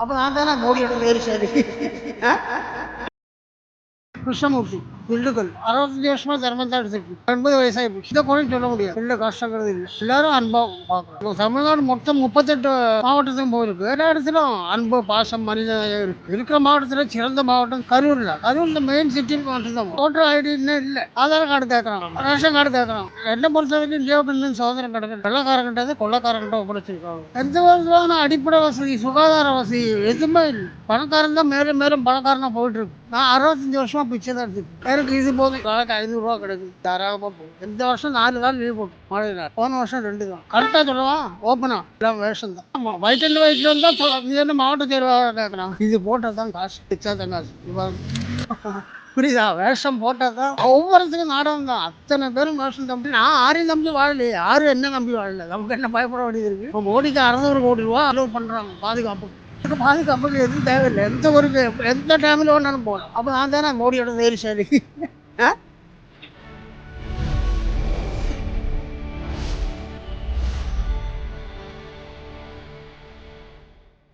அப்போ நான் தானே மோடியோட வேறு சரி. கிருஷ்ணமூர்த்தி திண்டுக்கல் 65 வருஷமா தர்மம் தான் எடுத்துருக்கு. 80 வயசாகி போச்சு. இதை கூட சொல்ல முடியாது. இல்லை கஷ்டங்கிறது இல்லை. எல்லாரும் அன்பா பார்க்கணும். தமிழ்நாடு மொத்தம் 38 மாவட்டத்துக்கும் போயிருக்கு. எல்லா இடத்துலும் அன்பு பாசம் மனிதன் இருக்கு. இருக்கிற மாவட்டத்தில் சிறந்த மாவட்டம் கரூர்ல. கரூர்ல மெயின் சிட்டின்னு மட்டும்தான் ஓட்டர் ஐடி இன்னும் இல்லை. ஆதார் கார்டு கேட்கறாங்க, ரேஷன் கார்டு கேட்கறாங்க. என்ன பொறுத்த வரைக்கும் இந்தியாவுக்கு சோதனை கிடக்கு. வெள்ளக்காரங்கிட்ட கொள்ளக்காரங்கிட்ட ஒப்படைச்சிருக்காங்க. எந்த விதமான அடிப்படை வசதி சுகாதார வசதி எதுவுமே இல்லை. பணக்காரன் தான் மேலும் மேலும் பணக்காரனா போயிட்டு இருக்கு. நான் 65 வருஷமா பிச்சை தான் எடுத்துருக்கேன். எனக்கு இது போதும். நாளைக்கு 500 கிடைக்குது. தாராளமாக போகும். இந்த வருஷம் 4 நாள் லீவ் போட்டு மழை நாள். போன வருஷம் 2 தான். கரெக்டாக சொல்லவா? ஓப்பனா எல்லாம் வேஷம் தான். ஆமாம், வயிற்று வந்தால் நீ என்ன மாவட்ட தேர்வாக கேட்கலாம். இது போட்டால் தான் காசு, பிச்சா தான் காசு. புரியுதா? வேஷம் போட்டால் தான் ஒவ்வொருத்துக்கும் நாடகம் தான். அத்தனை பேரும் வேஷம் தம்பி. நான் யாரையும் நம்பி வாழலையே. யாரும் என்ன நம்பி வாழல. நமக்கு என்ன பயப்பட வேண்டியது இருக்கு? இப்போ மோடிக்கு 600 கோடி ரூபா அலோவ் பண்ணுறாங்க பாதுகாப்பு. பாதுகாப்புக்கு எதுவும் தேவையில்லை. எந்த டைமில் வேணாலும் போகலாம். அப்போ நான் தானே மோடியோட வேறு சரி.